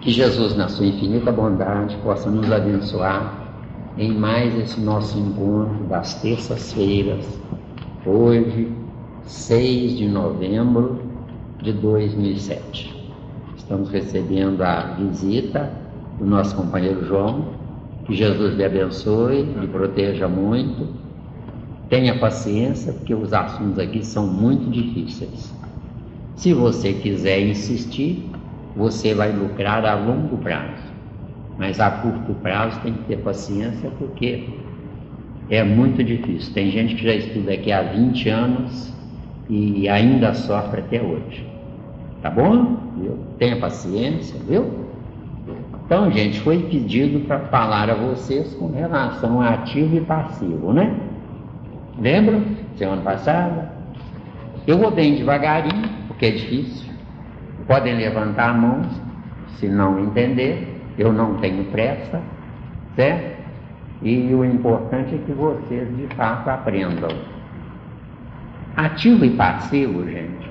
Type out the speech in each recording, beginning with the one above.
Que Jesus, na sua infinita bondade, possa nos abençoar em mais esse nosso encontro das terças-feiras, hoje, 6 de novembro de 2007. Estamos recebendo a visita do nosso companheiro João. Que Jesus lhe abençoe, lhe proteja muito. Tenha paciência, porque os assuntos aqui são muito difíceis. Se você quiser insistir, você vai lucrar a longo prazo. Mas a curto prazo tem que ter paciência, porque é muito difícil. Tem gente que já estuda aqui há 20 anos e ainda sofre até hoje. Tá bom? Viu? Tenha paciência, viu? Então, gente, foi pedido para falar a vocês com relação a ativo e passivo, né? Lembram? Semana passada? Eu vou bem devagarinho, porque é difícil. Podem levantar a mão, se não entender. Eu não tenho pressa, certo? E o importante é que vocês, de fato, aprendam. Ativo e passivo, gente,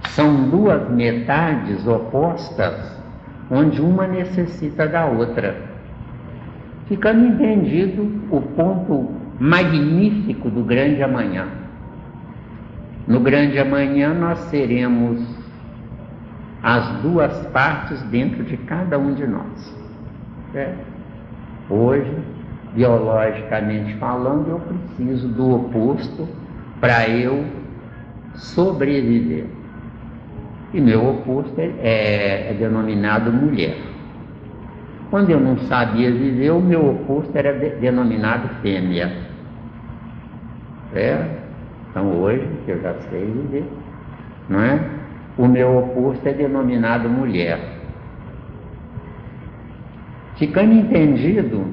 são duas metades opostas, onde uma necessita da outra. Ficando entendido o ponto magnífico do grande amanhã. No grande amanhã nós seremos as duas partes dentro de cada um de nós. Certo? Hoje, biologicamente falando, eu preciso do oposto para eu sobreviver. E meu oposto é denominado mulher. Quando eu não sabia viver, o meu oposto era denominado fêmea. Então hoje, que eu já sei viver, não é? O meu oposto é denominado mulher. Ficando entendido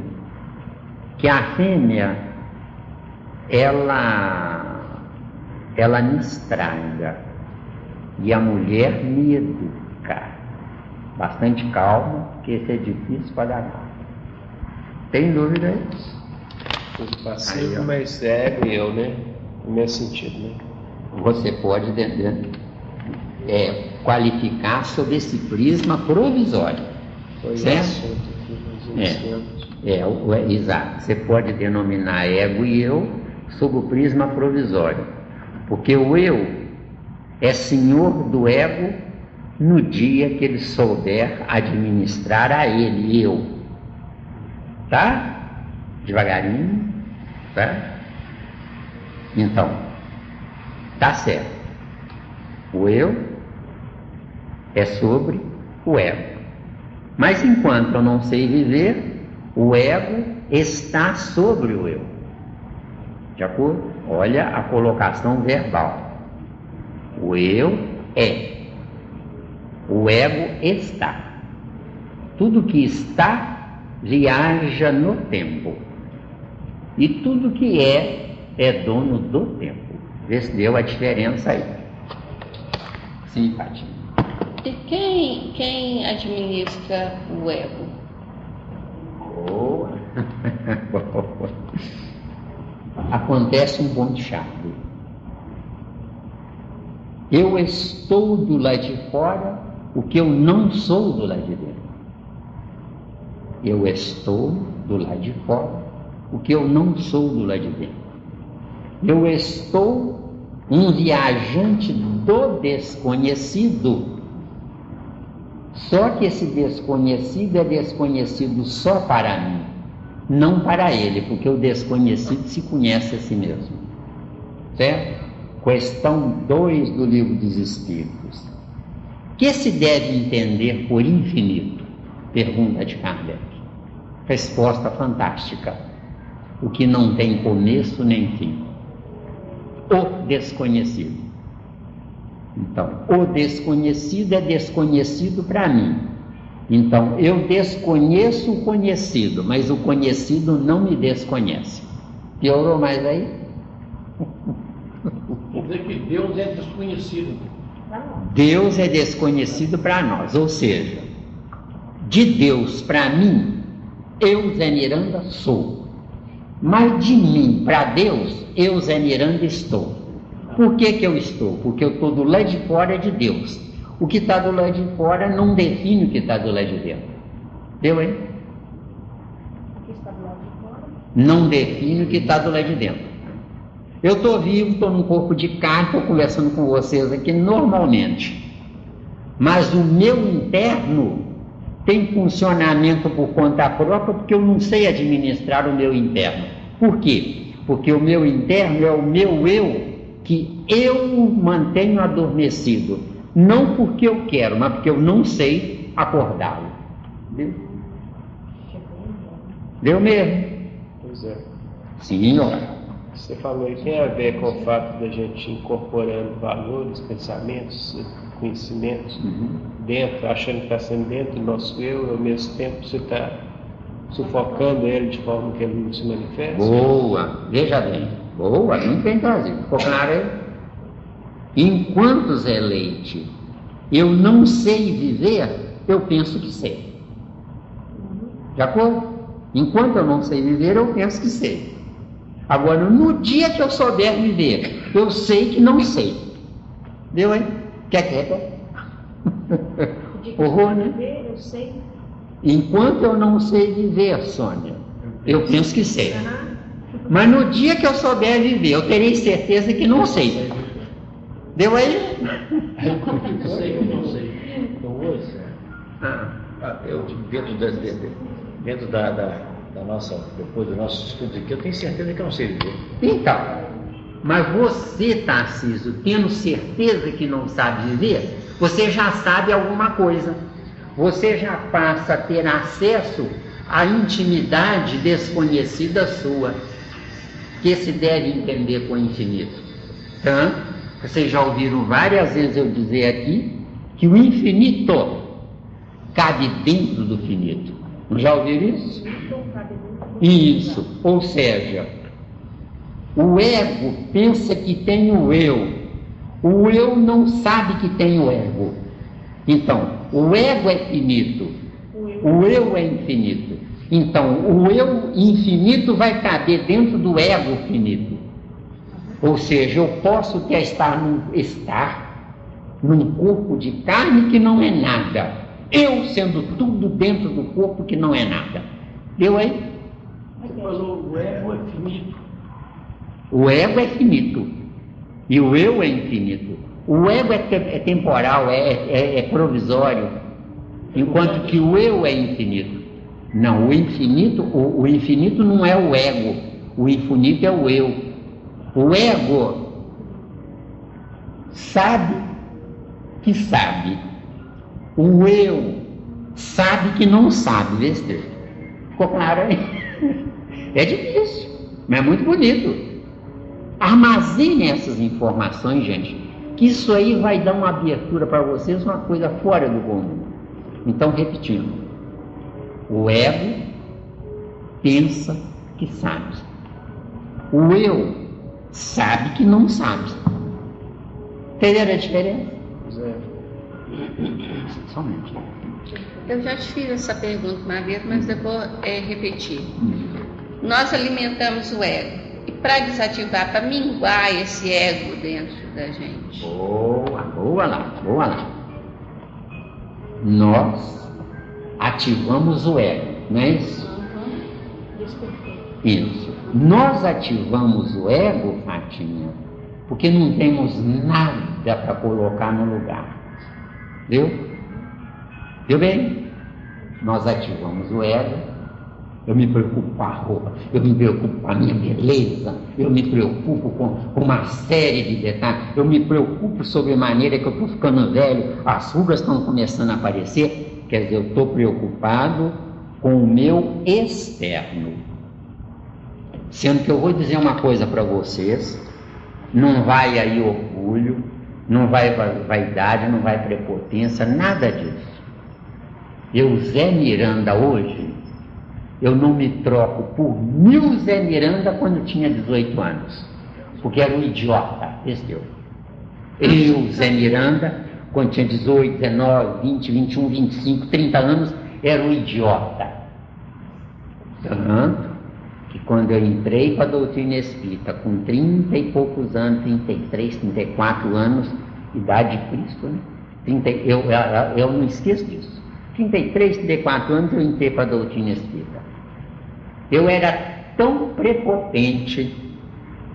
que a fêmea, ela me estraga e a mulher me educa. Bastante calma, porque esse é difícil para dar. Tem dúvida aí? O passivo mais ego e eu, né? No meu sentido, né? Você pode qualificar sob esse prisma provisório. Foi certo? o assunto que nós iniciamos. Exato. Você pode denominar ego e eu sob o prisma provisório. Porque o eu é senhor do ego no dia que ele souber administrar a ele, eu. Tá? Devagarinho, tá? Então, tá certo. O eu é sobre o ego. Mas enquanto eu não sei viver, o ego está sobre o eu. De acordo? Olha a colocação verbal. O eu é. O ego está. Tudo que está viaja no tempo. E tudo que é dono do tempo. Vê se deu a diferença aí. Sim, Paty. E quem administra o ego? Boa. Boa. Acontece um ponto-chave. Eu estou do lado de fora o que eu não sou do lado de dentro. Eu estou do lado de fora o que eu não sou do lado de dentro. Eu estou um viajante do desconhecido. Só que esse desconhecido é desconhecido só para mim, não para ele, porque o desconhecido se conhece a si mesmo. Certo? Questão 2 do Livro dos Espíritos. Que se deve entender por infinito? Pergunta de Kardec. Resposta fantástica. O que não tem começo nem fim. O desconhecido. Então, o desconhecido é desconhecido para mim. Então, eu desconheço o conhecido, mas o conhecido não me desconhece. Piorou mais aí? Quer dizer que Deus é desconhecido. Deus é desconhecido para nós, ou seja, de Deus para mim, eu, Zé Miranda, sou. Mas de mim para Deus, eu, Zé Miranda, estou. Por que eu estou? Porque eu estou do lado de fora de Deus. O que está do lado de fora não define o que está do lado de dentro. Deu, hein? O que está do lado de fora? Não define o que está do lado de dentro. Eu estou vivo, estou num corpo de carne, estou conversando com vocês aqui normalmente. Mas o meu interno tem funcionamento por conta própria, porque eu não sei administrar o meu interno. Por quê? Porque o meu interno é o meu eu, que eu mantenho adormecido. Não porque eu quero, mas porque eu não sei acordá-lo. Deu? Deu mesmo? Pois é. Sim, ó. Você falou aí, tem a ver com o fato da gente incorporando valores, pensamentos, conhecimentos dentro, achando que está sendo dentro do nosso eu, e ao mesmo tempo você está sufocando ele de forma que ele não se manifesta? Boa, veja bem. Boa, muito bem trazido. Ficou claro aí? Enquanto, Zé Leite, eu não sei viver, eu penso que sei. De acordo? Enquanto eu não sei viver, eu penso que sei. Agora, no dia que eu souber viver, eu sei que não sei. Deu aí? Quer? Horror, né? Viver, eu sei. Enquanto eu não sei viver, Sônia, eu penso que sei. Mas no dia que eu souber viver, eu terei certeza que não sei. Deu aí? Eu sei, eu não sei. Então hoje, eu dentro da nossa, depois do nosso estudo aqui, eu tenho certeza que eu não sei viver. Então, mas você, Tarcísio, tendo certeza que não sabe viver, você já sabe alguma coisa. Você já passa a ter acesso à intimidade desconhecida sua, que se deve entender com o infinito. Então, vocês já ouviram várias vezes eu dizer aqui que o infinito cabe dentro do finito. Não já ouviram isso? Isso, ou seja, o ego pensa que tem o eu não sabe que tem o ego. Então, o ego é finito, o eu é infinito. Então, o eu infinito vai caber dentro do ego finito. Ou seja, eu posso estar num corpo de carne que não é nada. Eu sendo tudo dentro do corpo que não é nada. Deu aí? você falou, o ego é finito. O ego é finito. E o eu é infinito. O ego é temporal, é provisório. Enquanto que o eu é infinito. Não, o infinito não é o ego. O infinito é o eu. O ego sabe que sabe. O eu sabe que não sabe. Vê se ficou claro aí? É difícil, mas é muito bonito. Armazene essas informações, gente, que isso aí vai dar uma abertura para vocês, uma coisa fora do comum. Então, repetindo, o ego pensa que sabe. O eu sabe que não sabe. Entenderam a diferença? Somente. Eu já te fiz essa pergunta uma vez, mas eu vou repetir. Nós alimentamos o ego. E para desativar, para minguar esse ego dentro da gente? Boa lá. Nós ativamos o ego, não é isso? Isso. Nós ativamos o ego, Fatinha, porque não temos nada para colocar no lugar. Viu? Viu bem? Nós ativamos o ego. Eu me preocupo com a roupa, eu me preocupo com a minha beleza, eu me preocupo com uma série de detalhes, eu me preocupo sobre a maneira que eu estou ficando velho, as rugas estão começando a aparecer. Quer dizer, eu estou preocupado com o meu externo. Sendo que eu vou dizer uma coisa para vocês, não vai aí orgulho, não vai vaidade, não vai prepotência, nada disso. Eu, Zé Miranda, hoje, eu não me troco por 1000 Zé Miranda quando tinha 18 anos, porque era um idiota, entendeu? Eu, Zé Miranda, quando tinha 18, 19, 20, 21, 25, 30 anos, era um idiota. Tanto que quando eu entrei para a doutrina espírita, com 30 e poucos anos, 33, 34 anos, idade de Cristo, né? Eu não esqueço disso. 33, 34 anos eu entrei para a doutrina espírita. Eu era tão prepotente,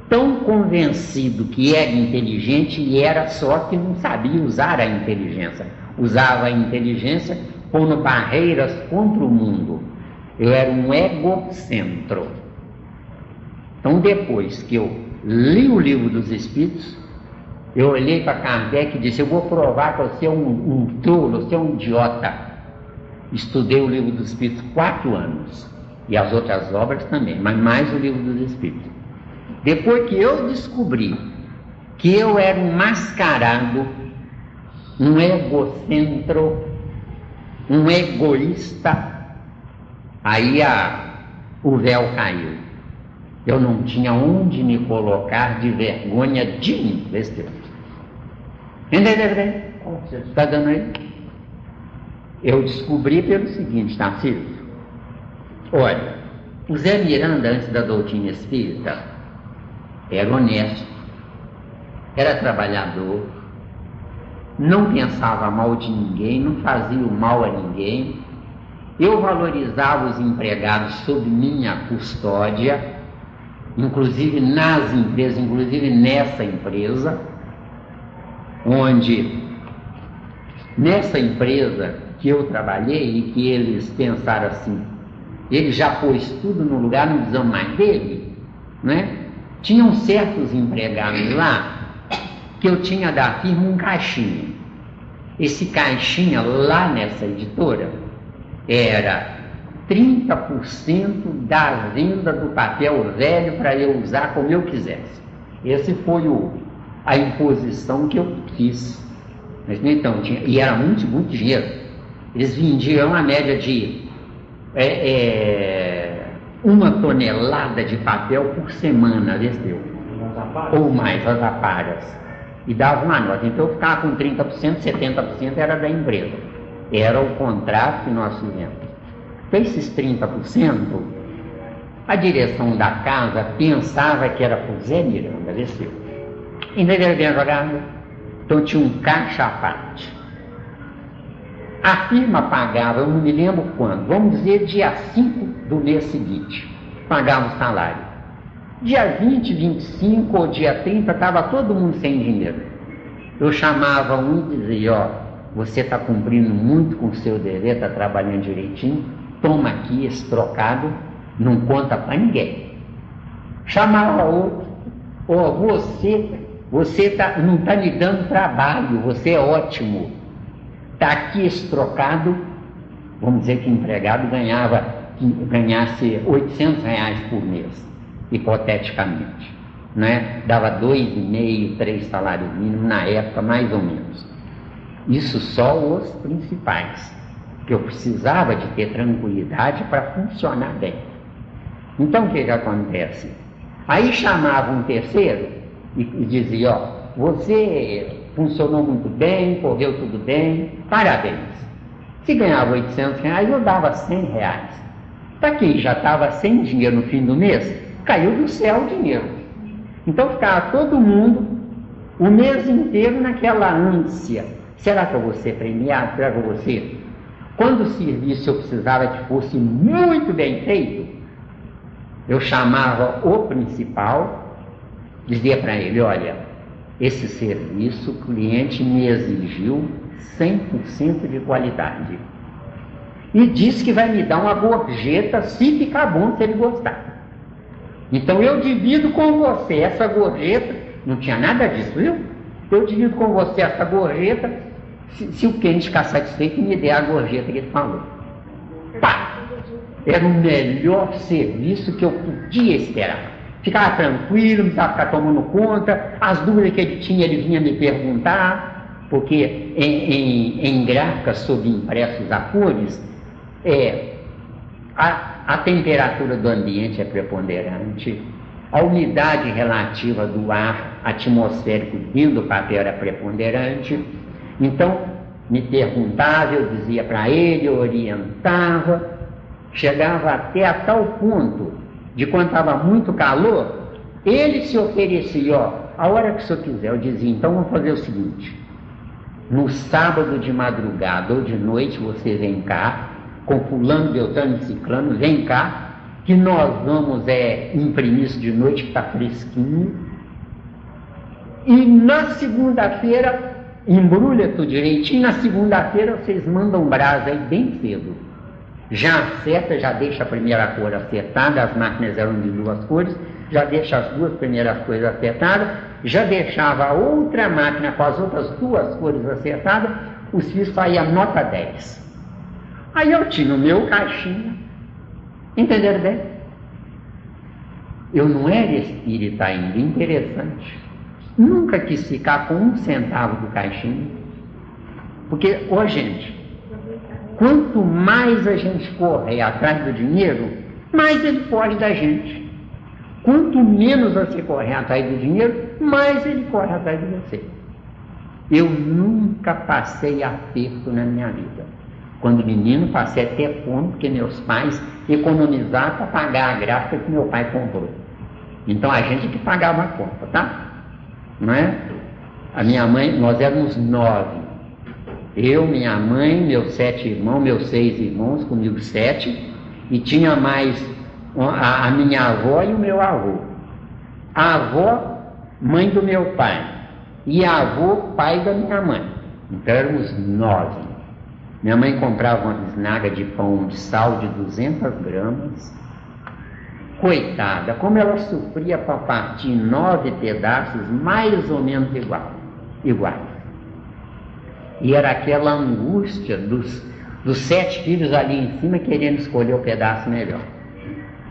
tão convencido que era inteligente e era só que não sabia usar a inteligência. Usava a inteligência pondo barreiras contra o mundo. Eu era um egocentro. Então, depois que eu li o Livro dos Espíritos, eu olhei para Kardec e disse: eu vou provar que você é um tolo, você é um idiota. Estudei o Livro dos Espíritos 4 anos, e as outras obras também, mas mais o Livro dos Espíritos. Depois que eu descobri que eu era um mascarado, um egocentro, um egoísta, aí o véu caiu. Eu não tinha onde me colocar de vergonha de mim, desse tempo. Entendeu? Está dando aí? Eu descobri pelo seguinte, Tarcísio. Olha, o Zé Miranda, antes da doutrina espírita, era honesto, era trabalhador, não pensava mal de ninguém, não fazia o mal a ninguém. Eu valorizava os empregados sob minha custódia, inclusive nas empresas, inclusive nessa empresa, onde, nessa empresa que eu trabalhei e que eles pensaram assim, ele já pôs tudo no lugar, não precisamos mais dele, né? Tinham certos empregados lá que eu tinha da firma um caixinha. Esse caixinha lá nessa editora era 30% da venda do papel velho para eu usar como eu quisesse. Esse foi a imposição que eu fiz. Mas, então, e era muito, muito dinheiro. Eles vendiam a média de 1 tonelada de papel por semana, deu? Ou mais, as aparas. E dava uma nota. Então eu ficava com 30%, 70% era da empresa. Era o contrato que nós fizemos. Então esses 30%, a direção da casa pensava que era por Zé Miranda, desceu. Entendeu bem a jogada? Então tinha um caixa à parte. A firma pagava, eu não me lembro quando, vamos dizer dia 5 do mês seguinte, pagava o salário. Dia 20, 25 ou dia 30, estava todo mundo sem dinheiro. Eu chamava um e dizia: ó, você está cumprindo muito com o seu dever, está trabalhando direitinho, toma aqui esse trocado, não conta para ninguém. Chamava outro: ó, você não está me dando trabalho, você é ótimo. Está aqui esse trocado. Vamos dizer que o empregado ganhasse R$800 por mês, hipoteticamente, né? Dava 2,5, 3 salários mínimos na época, mais ou menos. Isso só os principais, que eu precisava de ter tranquilidade para funcionar bem. Então o que acontece? Aí chamava um terceiro e dizia: ó, você funcionou muito bem, correu tudo bem, parabéns. Se ganhava R$800, eu dava R$100. Para quem já estava sem dinheiro no fim do mês, caiu do céu o dinheiro. Então ficava todo mundo o mês inteiro naquela ânsia: será que eu vou ser premiado? Será que eu vou ser? Quando o serviço eu precisava que fosse muito bem feito, eu chamava o principal, dizia para ele: olha, esse serviço o cliente me exigiu 100% de qualidade. E disse que vai me dar uma gorjeta se ficar bom, se ele gostar. Então eu divido com você essa gorjeta, não tinha nada disso, viu? Eu divido com você essa gorjeta, se o cliente ficar satisfeito, me der a gorjeta que ele falou. Pá! Era o melhor serviço que eu podia esperar. Ficava tranquilo, não precisava ficar tomando conta. As dúvidas que ele tinha, ele vinha me perguntar, porque em gráficas sob impressos a cores, a temperatura do ambiente é preponderante, a umidade relativa do ar atmosférico dentro do papel era preponderante. Então, me perguntava, eu dizia para ele, eu orientava, chegava até a tal ponto de quando estava muito calor, ele se oferecia: ó, a hora que o senhor quiser. Eu dizia: então vamos fazer o seguinte, no sábado de madrugada ou de noite você vem cá, com fulano, beltrano e ciclano, vem cá, que nós vamos imprimir isso de noite, que está fresquinho. E na segunda-feira, embrulha tudo direitinho, na segunda-feira vocês mandam brasa aí bem cedo. Já acerta, já deixa a primeira cor acertada, as máquinas eram de 2 cores, já deixa as 2 primeiras cores acertadas, já deixava a outra máquina com as outras 2 cores acertadas, os fios saíam nota 10. Aí eu tinha o meu caixinha, entenderam bem? Eu não era espírita ainda, interessante. Nunca quis ficar com 1 centavo do caixinha, porque, gente, quanto mais a gente correr atrás do dinheiro, mais ele foge da gente. Quanto menos você correr atrás do dinheiro, mais ele corre atrás de você. Eu nunca passei aperto na minha vida. Quando menino, passei até fome, porque meus pais economizaram para pagar a gráfica que meu pai comprou. Então a gente que pagava a conta, tá? Não é? A minha mãe, nós éramos 9. Eu, minha mãe, meus 7 irmãos, meus 6 irmãos, comigo 7, e tinha mais a minha avó e o meu avô. A avó, mãe do meu pai, e a avô, pai da minha mãe. Então éramos 9. Minha mãe comprava uma bisnaga de pão de sal de 200 gramas. Coitada, como ela sofria para partir 9 pedaços mais ou menos iguais. E era aquela angústia dos 7 filhos ali em cima querendo escolher o pedaço melhor.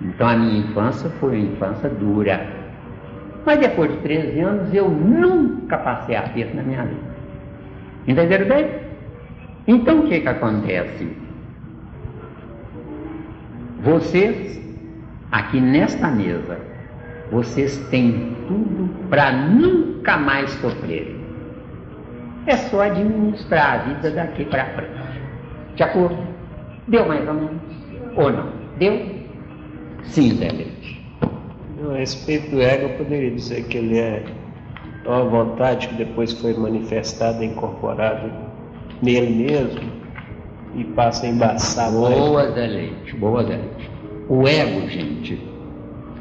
Então a minha infância foi uma infância dura. Mas depois de 13 anos eu nunca passei aperto na minha vida. Entenderam bem? Então o que acontece? Vocês, aqui nesta mesa, vocês têm tudo para nunca mais sofrer. É só administrar a vida daqui para frente. De acordo? Deu mais ou menos? Ou não? Deu? Sim, Zé Leite. A respeito do ego, eu poderia dizer que ele é uma vontade que depois foi manifestada e incorporada nele mesmo e passa a embaçar. Boa, Zé Leite, boa, Zé Leite. O ego, gente,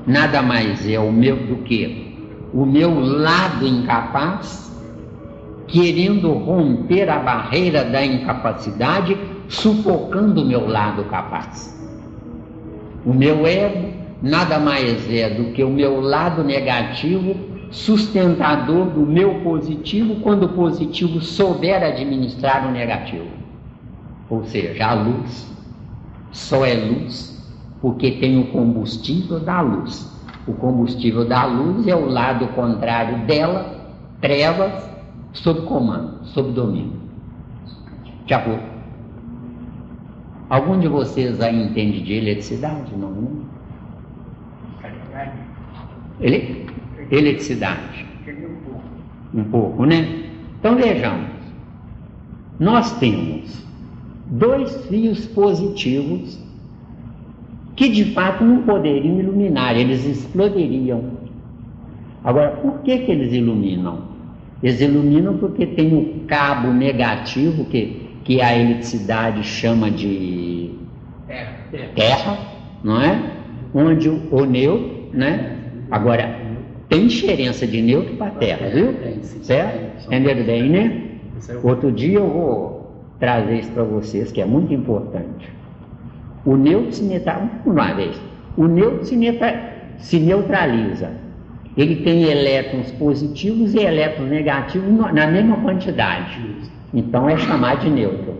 nada mais é do que o meu lado incapaz querendo romper a barreira da incapacidade, sufocando o meu lado capaz. O meu ego nada mais é do que o meu lado negativo sustentador do meu positivo, quando o positivo souber administrar o negativo. Ou seja, a luz só é luz porque tem o combustível da luz. O combustível da luz é o lado contrário dela, trevas, sob comando, sob domínio. De acordo? Algum de vocês aí entende de eletricidade? Não? Eletricidade. Um pouco, né? Então vejamos. Nós temos 2 fios positivos que de fato não poderiam iluminar, eles explodiriam. Agora, por que eles iluminam? Eles iluminam porque tem o cabo negativo que a eletricidade chama de terra, não é? Onde o neutro, né? Agora, tem diferença de neutro para terra, viu? Certo? Entenderam bem, né? Outro dia eu vou trazer isso para vocês, que é muito importante. O neutro o neutro se neutraliza. Ele tem elétrons positivos e elétrons negativos na mesma quantidade. Então é chamado de nêutron.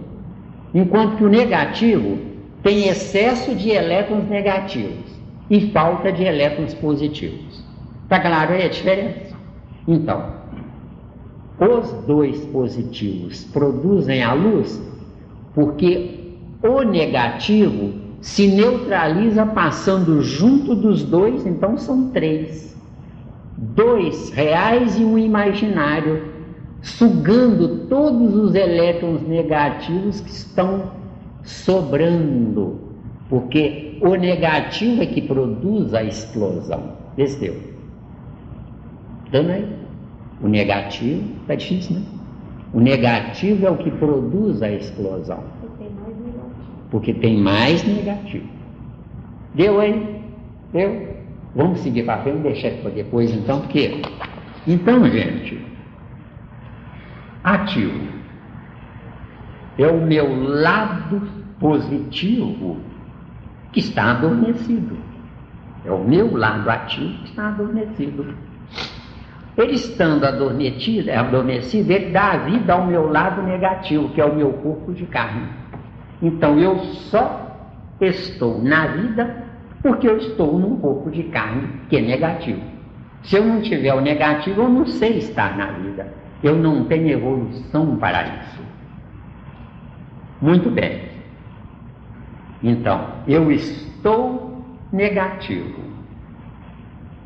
Enquanto que o negativo tem excesso de elétrons negativos e falta de elétrons positivos. Está claro aí a diferença? Então, os 2 positivos produzem a luz porque o negativo se neutraliza passando junto dos 2, então são 3. 2 reais e um imaginário, sugando todos os elétrons negativos que estão sobrando, porque o negativo é que produz a explosão. Desceu. Dando aí. O negativo, tá difícil, né? O negativo é o que produz a explosão. Porque tem mais negativo. Deu aí? Deu? Vamos seguir para frente, deixar para depois então, porque... Então, gente, ativo é o meu lado positivo que está adormecido. É o meu lado ativo que está adormecido. Ele estando adormecido, ele dá a vida ao meu lado negativo, que é o meu corpo de carne. Então eu só estou na vida porque eu estou num corpo de carne que é negativo. Se eu não tiver o negativo, eu não sei estar na vida. Eu não tenho evolução para isso. Muito bem. Então, eu estou negativo.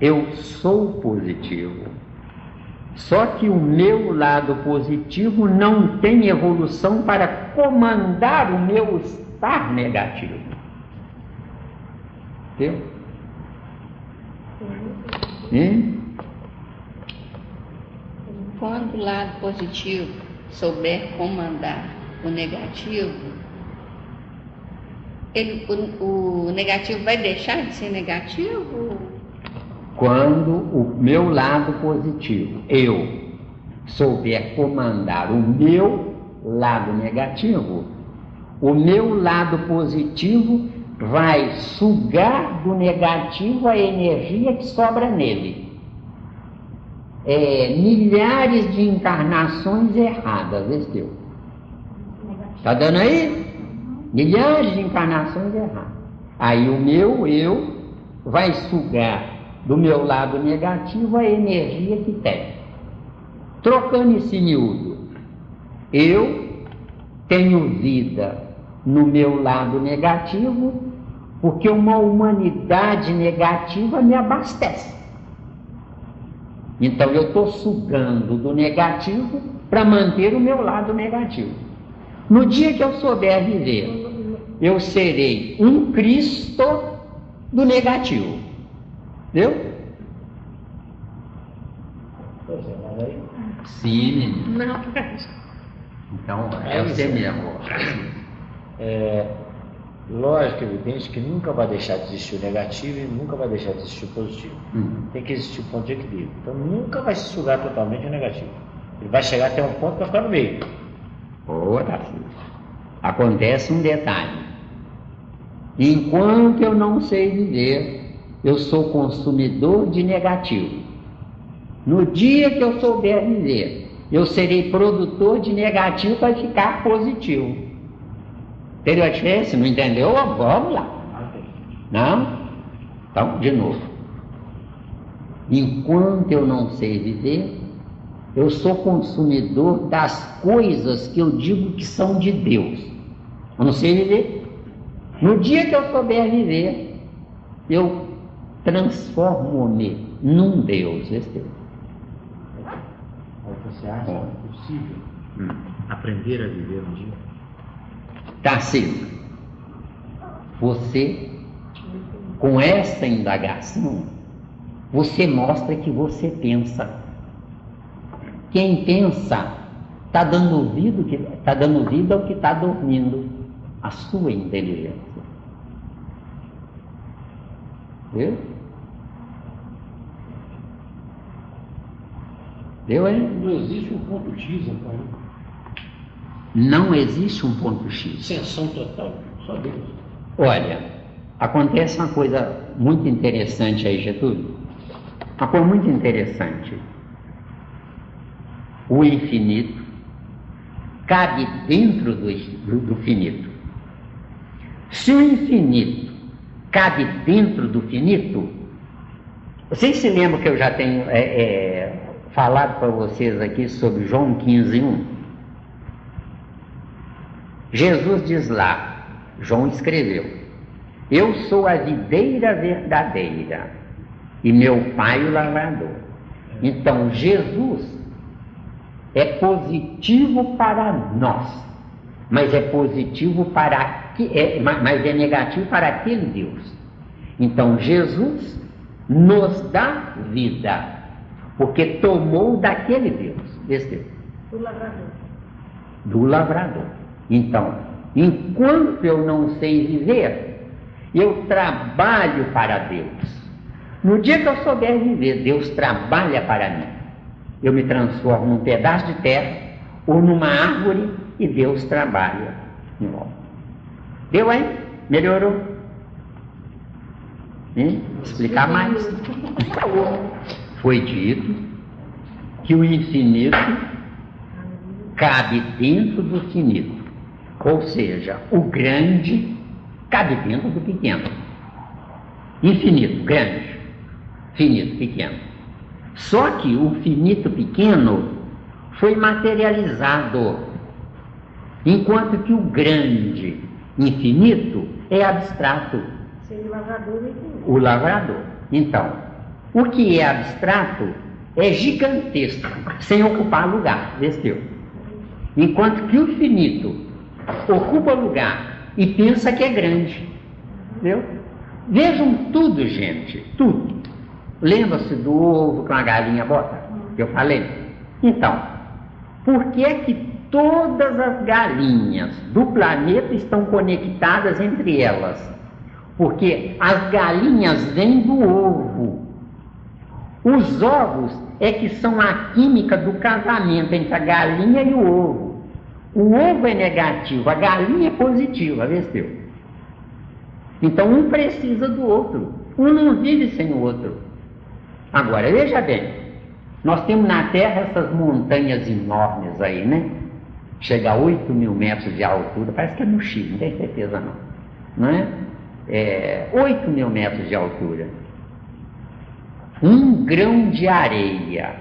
Eu sou positivo. Só que o meu lado positivo não tem evolução para comandar o meu estar negativo. Entendeu? Quando o lado positivo souber comandar o negativo, o negativo vai deixar de ser negativo? Quando o meu lado positivo, eu, souber comandar o meu lado negativo, o meu lado positivo vai sugar do negativo a energia que sobra nele. Milhares de encarnações erradas, entendeu? Está dando aí? Milhares de encarnações erradas. Aí o meu eu vai sugar do meu lado negativo a energia que tem. Trocando esse miúdo, eu tenho vida no meu lado negativo porque uma humanidade negativa me abastece. Então eu estou sugando do negativo para manter o meu lado negativo. No dia que eu souber viver, eu serei um Cristo do negativo. Entendeu? Pois é, mas aí... Sim, menino. Não. Então é você mesmo. Lógico, evidente que nunca vai deixar de existir o negativo e nunca vai deixar de existir o positivo. Tem que existir um ponto de equilíbrio. Então nunca vai se sugar totalmente o negativo. Ele vai chegar até um ponto que vai ficar no meio. Ora, acontece um detalhe. Enquanto eu não sei viver, eu sou consumidor de negativo. No dia que eu souber viver, eu serei produtor de negativo para ficar positivo. Entendeu a diferença? Não entendeu? Vamos lá. Não? Então, de novo. Enquanto eu não sei viver, eu sou consumidor das coisas que eu digo que são de Deus. Eu não sei viver. No dia que eu souber viver, eu transformo-me num Deus. Esse Deus. Você acha possível aprender a viver um dia? Tarcísio, você, com essa indagação, você mostra que você pensa. Quem pensa está dando vida ao que está dormindo, a sua inteligência. Viu? Deu aí? Não existe um ponto X, então. Não existe um ponto X. Sensação total, só Deus. Olha, acontece uma coisa muito interessante aí, Getúlio. Uma coisa muito interessante. O infinito cabe dentro do finito. Se o infinito cabe dentro do finito, vocês se lembram que eu já tenho falado para vocês aqui sobre João 15:1? Jesus diz lá, João escreveu: eu sou a videira verdadeira e meu pai o lavrador. Então Jesus é positivo para nós, mas é positivo mas é negativo para aquele Deus. Então Jesus nos dá vida, porque tomou daquele Deus, esse Deus. O lavrador. do lavrador. Então, enquanto eu não sei viver, eu trabalho para Deus. No dia que eu souber viver, Deus trabalha para mim. Eu me transformo num pedaço de terra ou numa árvore e Deus trabalha em volta. Deu aí? Melhorou? Explicar mais. Foi dito que o infinito cabe dentro do finito. Ou seja, o grande cabe dentro do pequeno. Infinito, grande. Finito, pequeno. Só que o finito pequeno foi materializado, enquanto que o grande infinito é abstrato. O lavrador. Então, o que é abstrato é gigantesco, sem ocupar lugar, vestiu. Enquanto que o finito ocupa lugar e pensa que é grande. Entendeu? Vejam tudo, gente, tudo. Lembra-se do ovo que uma galinha bota? Que eu falei? Então, por que é que todas as galinhas do planeta estão conectadas entre elas? Porque as galinhas vêm do ovo. Os ovos é que são a química do casamento entre a galinha e o ovo. O ovo é negativo, a galinha é positiva, vestiu? Então um precisa do outro. Um não vive sem o outro. Agora, veja bem, nós temos na Terra essas montanhas enormes aí, né? Chega a 8.000 metros de altura, parece que é no Chile, não tenho certeza não é? 8.000 metros de altura. Um grão de areia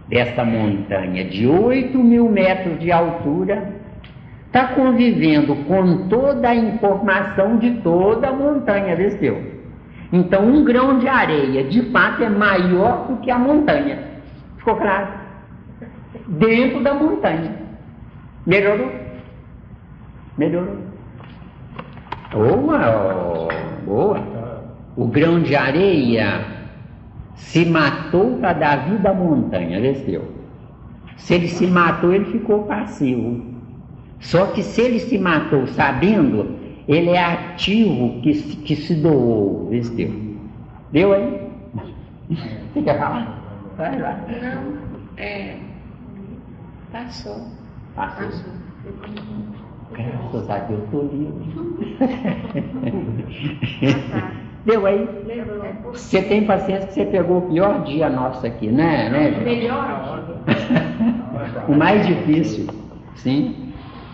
dessa montanha de 8.000 metros de altura está convivendo com toda a informação de toda a montanha, vestiu? Então, um grão de areia, de fato, é maior do que a montanha. Ficou claro? Dentro da montanha. Melhorou? Melhorou. Boa! Boa! O grão de areia se matou para dar vida à montanha, vestiu? Se ele se matou, ele ficou passivo. Só que se ele se matou sabendo, ele é ativo que se doou, vestiu? Deu aí? Você quer falar? Vai lá. Não, passou. Passou. Graças a Deus, estou livre. Deu aí? Você tem paciência que você pegou o pior dia nosso aqui, né? Melhor. O mais difícil, sim.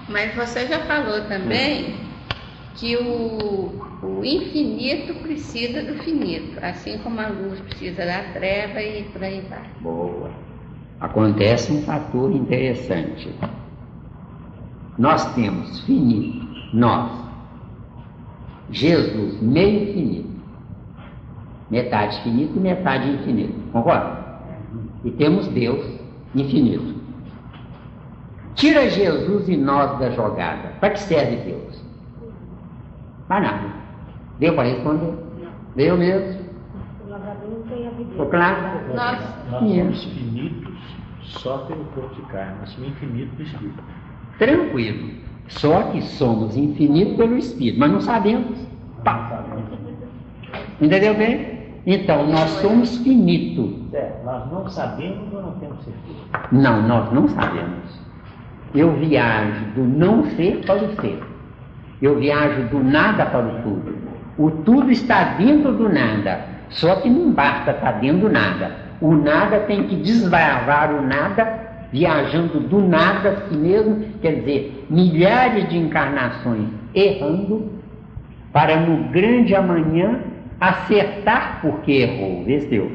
Mas você já falou também que o infinito precisa do finito, assim como a luz precisa da treva e por aí vai. Boa. Acontece um fator interessante. Nós temos finito, nós, Jesus, meio finito, metade finito e metade infinito, concorda? E temos Deus infinito. Tira Jesus e nós da jogada. Para que serve Deus? Para nada. Deu para responder? Deu mesmo? Ficou claro? Nós somos finitos só pelo corpo de carne, nós somos infinitos pelo Espírito. Tranquilo. Só que somos infinitos pelo Espírito, mas não sabemos. Pá. Entendeu bem? Então, nós somos finitos. Nós não sabemos ou não temos certeza? Não, nós não sabemos. Eu viajo do não ser para o ser. Eu viajo do nada para o tudo. O tudo está dentro do nada. Só que não basta estar dentro do nada. O nada tem que desbravar o nada, viajando do nada a si mesmo, quer dizer, milhares de encarnações errando, para no grande amanhã acertar porque errou, vestiu?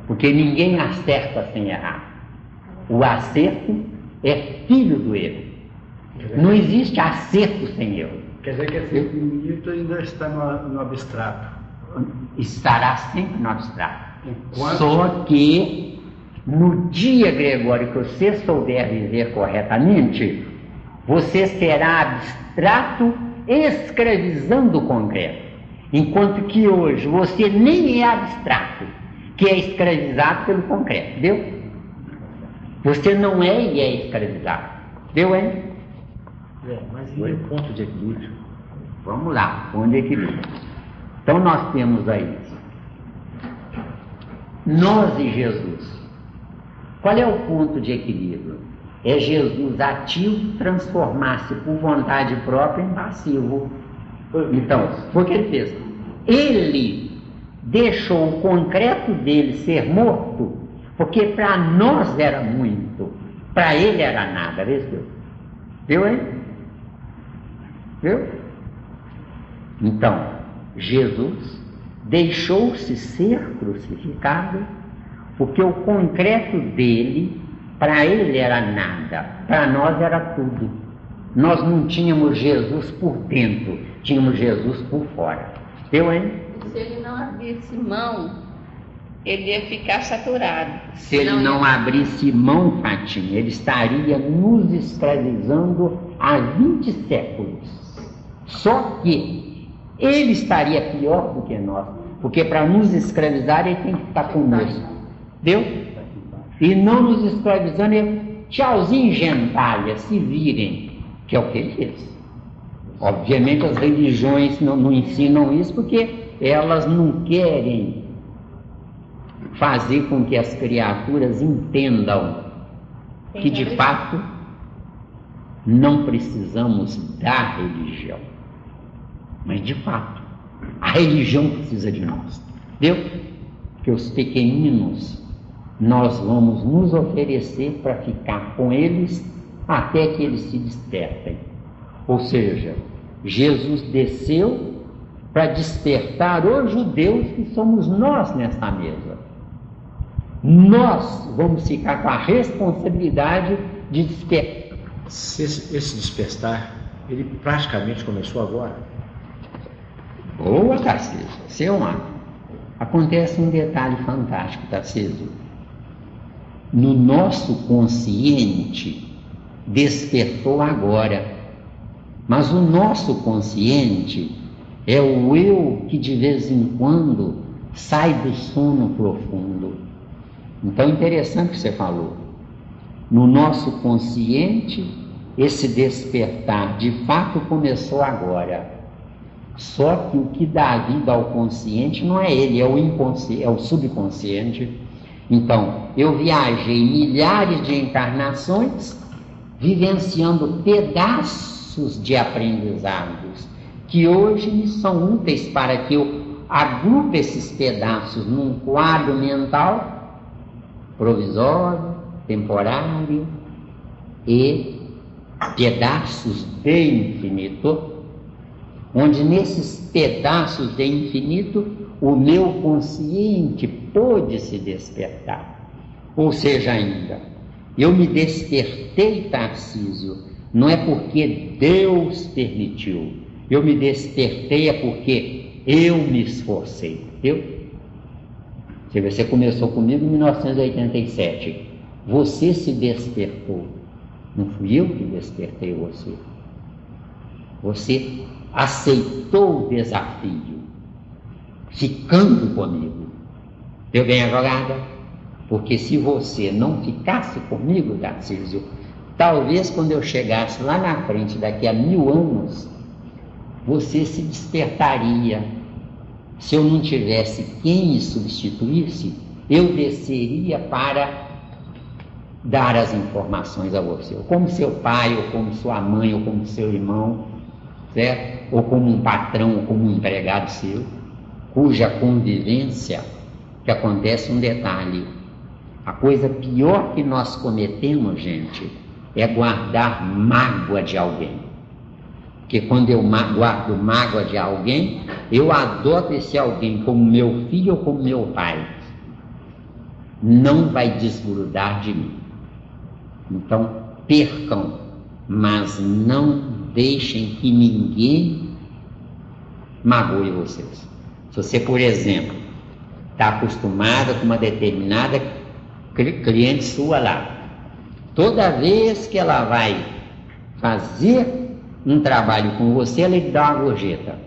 Porque ninguém acerta sem errar. O acerto é filho do erro. Não existe acerto sem erro. Quer dizer que esse infinito ainda está no abstrato. Estará sempre no abstrato. Só que no dia, Gregório, que você souber viver corretamente, você será abstrato escravizando o concreto. Enquanto que hoje você nem é abstrato, que é escravizado pelo concreto, entendeu? Você não é e é escravizado. Viu, hein? Mas e o ponto de equilíbrio? Vamos lá, ponto de equilíbrio. Então nós temos aí nós e Jesus. Qual é o ponto de equilíbrio? É Jesus ativo transformar-se por vontade própria em passivo. Então, foi o que ele fez. Ele deixou o concreto dele ser morto, porque para nós era muito, para ele era nada. Viu, hein? Viu? Então, Jesus deixou-se ser crucificado, porque o concreto dele, para ele era nada, para nós era tudo. Nós não tínhamos Jesus por dentro, tínhamos Jesus por fora. Viu, hein? Se ele não abrisse mão, ele ia ficar saturado. Se ele não abrisse mão, Fatinha, ele estaria nos escravizando há 20 séculos. Só que ele estaria pior do que nós, porque para nos escravizar ele tem que estar conosco. Deu? E não nos escravizando, ele tchauzinho, gentalha, se virem, que é o que ele fez. Obviamente as religiões não ensinam isso, porque elas não querem fazer com que as criaturas entendam que de fato não precisamos da religião, mas de fato a religião precisa de nós. Viu? Que os pequeninos nós vamos nos oferecer para ficar com eles até que eles se despertem. Ou seja, Jesus desceu para despertar os judeus que somos nós nesta mesa. Nós vamos ficar com a responsabilidade de despertar. Esse despertar, ele praticamente começou agora. Boa, Tarcísio, seu homem. Acontece um detalhe fantástico, Tarcísio. No nosso consciente, despertou agora. Mas o nosso consciente é o eu que de vez em quando sai do sono profundo. Então, interessante o que você falou. No nosso consciente, esse despertar de fato começou agora. Só que o que dá vida ao consciente não é ele, é o inconsciente, é o subconsciente. Então, eu viajei milhares de encarnações, vivenciando pedaços de aprendizados, que hoje me são úteis para que eu agrupe esses pedaços num quadro mental provisório, temporário e pedaços de infinito, onde nesses pedaços de infinito o meu consciente pôde se despertar. Ou seja, ainda, eu me despertei, Tarcísio, não é porque Deus permitiu, eu me despertei é porque eu me esforcei, viu? Você começou comigo em 1987, você se despertou, não fui eu que despertei você. Você aceitou o desafio, ficando comigo. Deu bem a jogada? Porque se você não ficasse comigo, Tarcísio, talvez quando eu chegasse lá na frente, daqui a 1000 anos, você se despertaria. Se eu não tivesse quem me substituísse, eu desceria para dar as informações a você, ou como seu pai, ou como sua mãe, ou como seu irmão, certo? Ou como um patrão, ou como um empregado seu, cuja convivência, que acontece um detalhe, a coisa pior que nós cometemos, gente, é guardar mágoa de alguém. Porque quando eu guardo mágoa de alguém, eu adoto esse alguém como meu filho ou como meu pai. Não vai desgrudar de mim. Então, percam, mas não deixem que ninguém magoe vocês. Se você, por exemplo, está acostumada com uma determinada cliente sua lá, toda vez que ela vai fazer um trabalho com você, ela lhe dá uma gorjeta.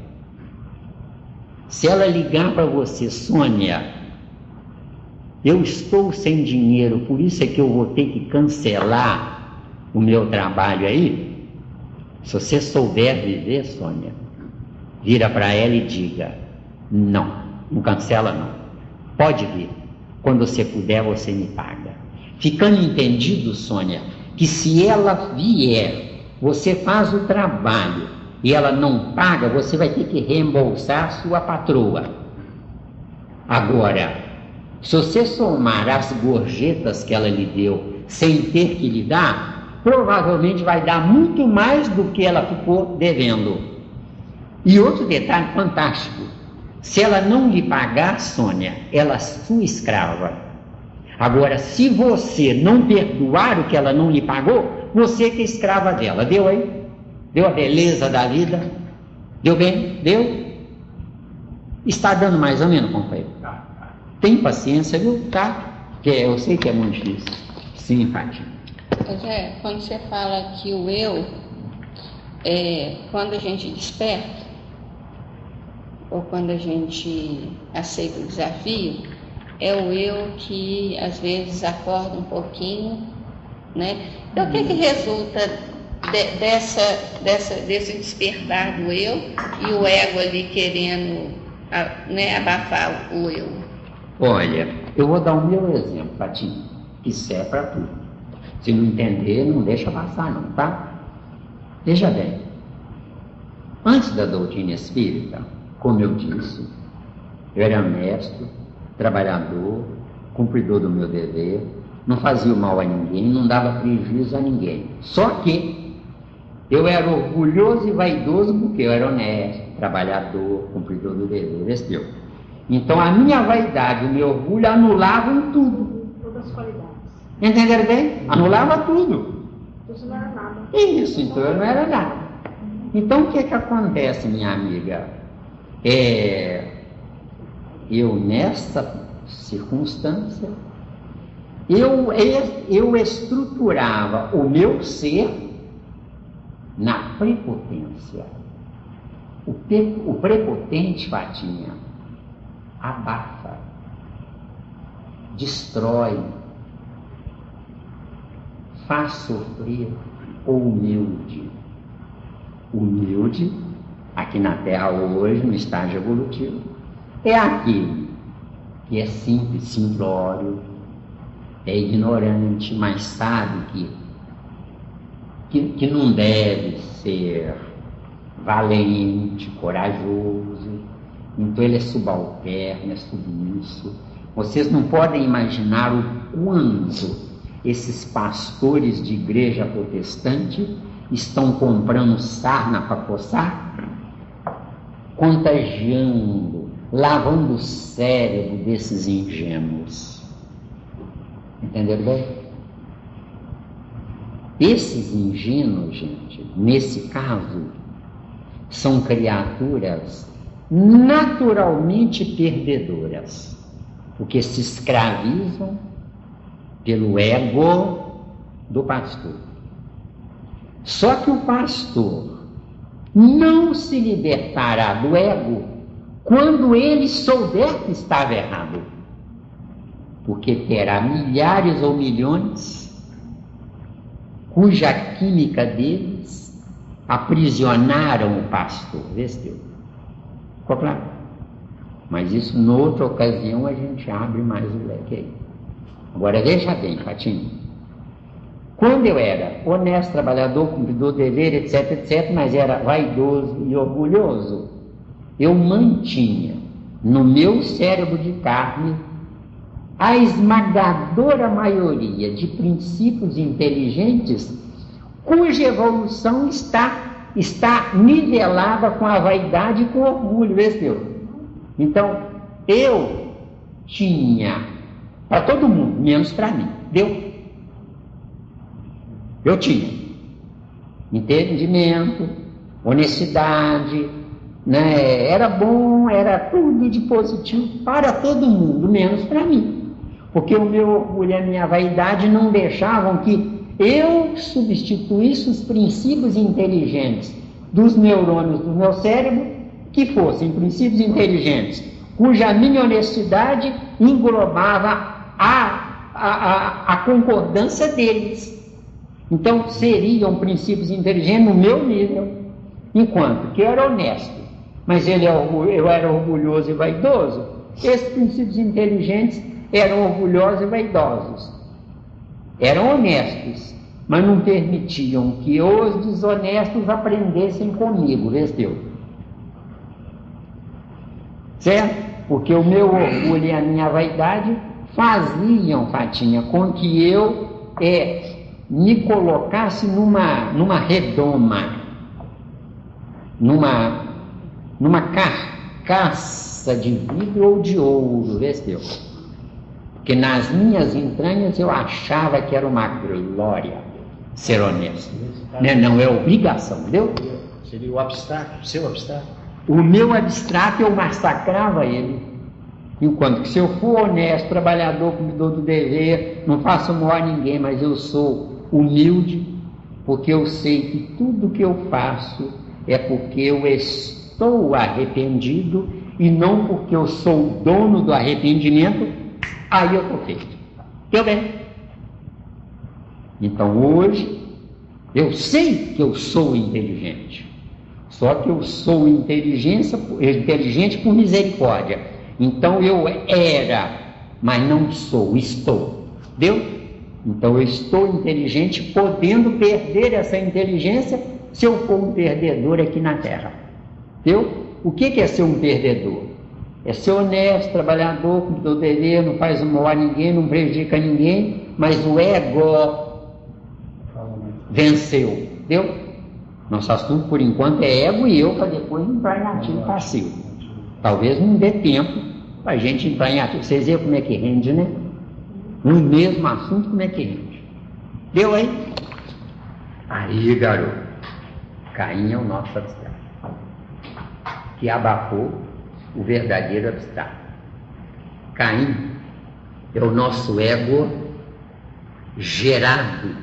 Se ela ligar para você, Sônia, eu estou sem dinheiro, por isso é que eu vou ter que cancelar o meu trabalho aí, se você souber viver, Sônia, vira para ela e diga, não cancela não, pode vir, quando você puder você me paga. Ficando entendido, Sônia, que se ela vier, você faz o trabalho e ela não paga, você vai ter que reembolsar a sua patroa. Agora, se você somar as gorjetas que ela lhe deu sem ter que lhe dar, provavelmente vai dar muito mais do que ela ficou devendo. E outro detalhe fantástico, se ela não lhe pagar, Sônia, ela é sua escrava. Agora, se você não perdoar o que ela não lhe pagou, você que é escrava dela. Deu aí? Deu a beleza da vida? Deu bem? Deu? Está dando mais ou menos, companheiro? Tem paciência, viu? Tá? Porque eu sei que é muito difícil. Sim, Fátima. Zé, quando você fala que o eu, quando a gente desperta, ou quando a gente aceita o desafio, é o eu que às vezes acorda um pouquinho, né? Então o que resulta desse despertar do eu e o ego ali querendo abafar o eu? Olha, eu vou dar o meu exemplo, Fatinha, que serve para tudo. Se não entender, não deixa passar não, tá? Veja bem, antes da doutrina espírita, como eu disse, eu era honesto, trabalhador, cumpridor do meu dever, não fazia o mal a ninguém, não dava prejuízo a ninguém. Só que eu era orgulhoso e vaidoso porque eu era honesto, trabalhador, cumpridor do dever, entendeu? Então a minha vaidade, o meu orgulho anulavam tudo. Todas as qualidades. Entenderam bem? Anulava tudo. Então você não era nada. Isso, então eu não era nada. Então o que acontece, minha amiga? Eu nessa circunstância, eu estruturava o meu ser na prepotência. O prepotente, Fatinha, abafa, destrói, faz sofrer o humilde. Humilde, aqui na Terra hoje, no estágio evolutivo, é aquele que é simples, simplório, é ignorante, mas sabe que não deve ser valente, corajoso, então ele é subalterno, é submisso. Vocês não podem imaginar o quanto esses pastores de igreja protestante estão comprando sarna para coçar, contagiando, lavando o cérebro desses ingênuos. Entenderam bem? Esses ingênuos, gente, nesse caso, são criaturas naturalmente perdedoras, porque se escravizam pelo ego do pastor. Só que o pastor não se libertará do ego quando ele souber que estava errado, porque terá milhares ou milhões cuja química deles aprisionaram o pastor. Vestiu? Ficou claro? Mas isso, noutra ocasião, a gente abre mais o leque aí. Agora, veja bem, Fatinho. Quando eu era honesto, trabalhador, cumpridor do dever, etc., mas era vaidoso e orgulhoso, eu mantinha no meu cérebro de carne a esmagadora maioria de princípios inteligentes cuja evolução está nivelada com a vaidade e com o orgulho, vestiu? Então, eu tinha, para todo mundo, menos para mim, deu? Eu tinha entendimento, honestidade, né? Era bom, era tudo de positivo para todo mundo, menos para mim. Porque o meu orgulho e a minha vaidade não deixavam que eu substituísse os princípios inteligentes dos neurônios do meu cérebro, que fossem princípios inteligentes, cuja minha honestidade englobava a concordância deles. Então seriam princípios inteligentes no meu nível, enquanto que eu era honesto, mas eu era orgulhoso e vaidoso. Esses princípios inteligentes eram orgulhosos e vaidosos, eram honestos, mas não permitiam que os desonestos aprendessem comigo, entendeu? Certo? Porque o meu orgulho e a minha vaidade faziam, Fatinha, com que eu me colocasse numa redoma, numa carcaça de vidro ou de ouro, entendeu? Porque nas minhas entranhas eu achava que era uma glória ser honesto. Não, é obrigação, entendeu? Seria o abstrato, o seu abstrato. O meu abstrato eu massacrava ele. Enquanto que se eu for honesto, trabalhador, cumpridor do dever, não faço mal a ninguém, mas eu sou humilde, porque eu sei que tudo que eu faço é porque eu estou arrependido e não porque eu sou o dono do arrependimento, aí eu estou feito. Deu bem? Então hoje, eu sei que eu sou inteligente, só que eu sou inteligente por misericórdia. Então eu era, mas não sou, estou. Deu? Então eu estou inteligente, podendo perder essa inteligência se eu for um perdedor aqui na Terra. Deu? O que é ser um perdedor? É ser honesto, trabalhador, cumpridor do dever, não faz mal a ninguém, não prejudica ninguém, mas o ego venceu. Deu? Nosso assunto por enquanto é ego e eu, para depois entrar em ativo passivo. Talvez não dê tempo para a gente entrar em ativo. Vocês viram como é que rende, né? No mesmo assunto, como é que rende. Deu aí? Aí, garoto. Caim é o nosso abstrato, que abafou o verdadeiro abstrato. Caim é o nosso ego gerado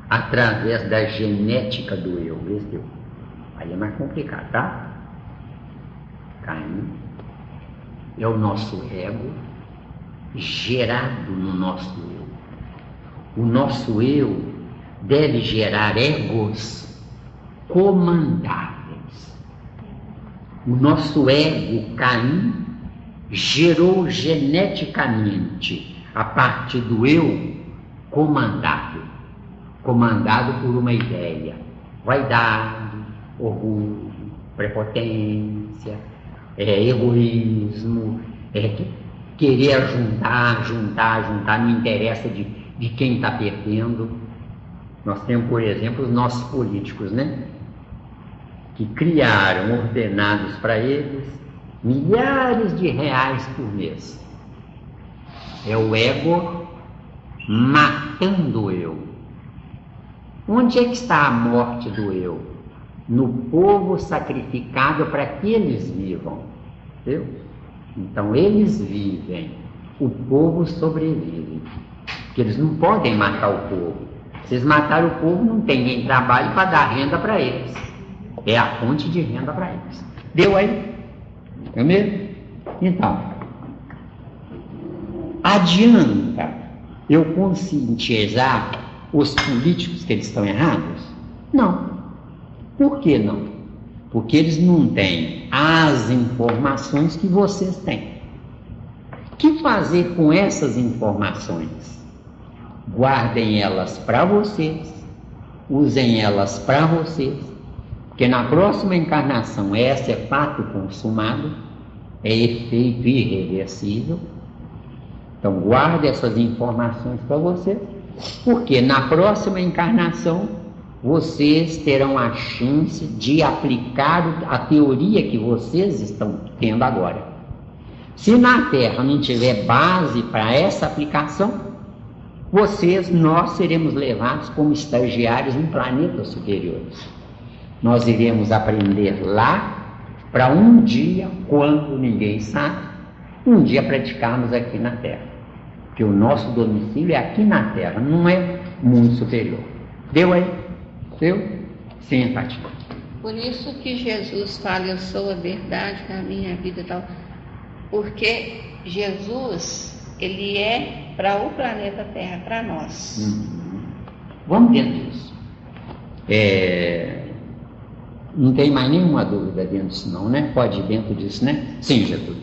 através da genética do eu. Entendeu? Aí é mais complicado, tá? Caim é o nosso ego gerado no nosso eu. O nosso eu deve gerar egos comandáveis. O nosso ego, Caim, gerou geneticamente a partir do eu comandado por uma ideia, vaidade, orgulho, prepotência, egoísmo, querer juntar, não interessa de quem está perdendo. Nós temos, por exemplo, os nossos políticos, né? Que criaram, ordenados para eles, milhares de reais por mês. É o ego matando o eu. Onde é que está a morte do eu? No povo sacrificado para que eles vivam. Entendeu? Então eles vivem, o povo sobrevive. Porque eles não podem matar o povo. Se eles matarem o povo, não tem quem trabalhe para dar renda para eles. É a fonte de renda para eles. Deu aí? É mesmo? Então, adianta eu conscientizar os políticos que eles estão errados? Não. Por que não? Porque eles não têm as informações que vocês têm. O que fazer com essas informações? Guardem elas para vocês, usem elas para vocês, porque na próxima encarnação essa é fato consumado, é efeito irreversível. Então guarde essas informações para vocês, porque na próxima encarnação vocês terão a chance de aplicar a teoria que vocês estão tendo agora. Se na Terra não tiver base para essa aplicação, nós seremos levados como estagiários em planetas superiores. Nós iremos aprender lá para um dia, quando ninguém sabe, um dia praticarmos aqui na Terra. Porque o nosso domicílio é aqui na Terra, não é mundo superior. Deu aí? Deu? Sim, Fátima. Por isso que Jesus fala, eu sou a verdade, a minha vida e tal. Porque Jesus, ele é para o planeta Terra, para nós. Vamos dentro disso. Não tem mais nenhuma dúvida dentro disso não, né? Pode ir dentro disso, né? Sim, Getúlio.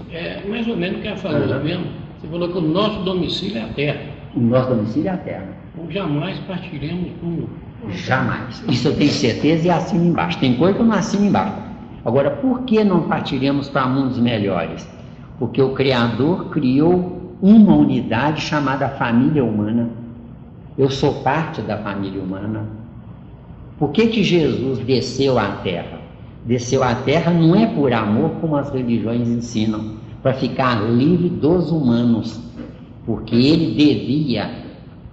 Mais ou menos o que ela falou mesmo. Você falou que o nosso domicílio é a terra. O nosso domicílio é a terra. Então jamais partiremos com... Jamais. Isso eu tenho certeza e assino embaixo. Tem coisa que eu não assino embaixo. Agora, por que não partiremos para mundos melhores? Porque o Criador criou uma unidade chamada família humana. Eu sou parte da família humana. Por que Jesus desceu à terra? Desceu à terra não é por amor, como as religiões ensinam, para ficar livre dos humanos, porque ele devia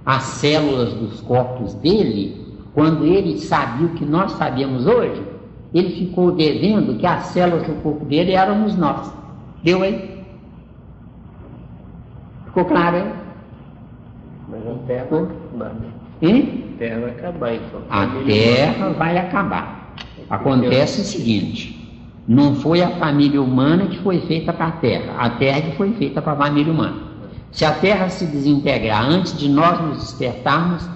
as células dos corpos dele, quando ele sabia o que nós sabemos hoje, ele ficou devendo que as células do corpo dele éramos nós. Deu aí? Ficou claro aí? Mas a terra vai acabar. Hein? A terra vai acabar, então. A terra vai acabar. Acontece o seguinte: não foi a família humana que foi feita para a terra que foi feita para a família humana. Se a terra se desintegrar antes de nós nos despertarmos,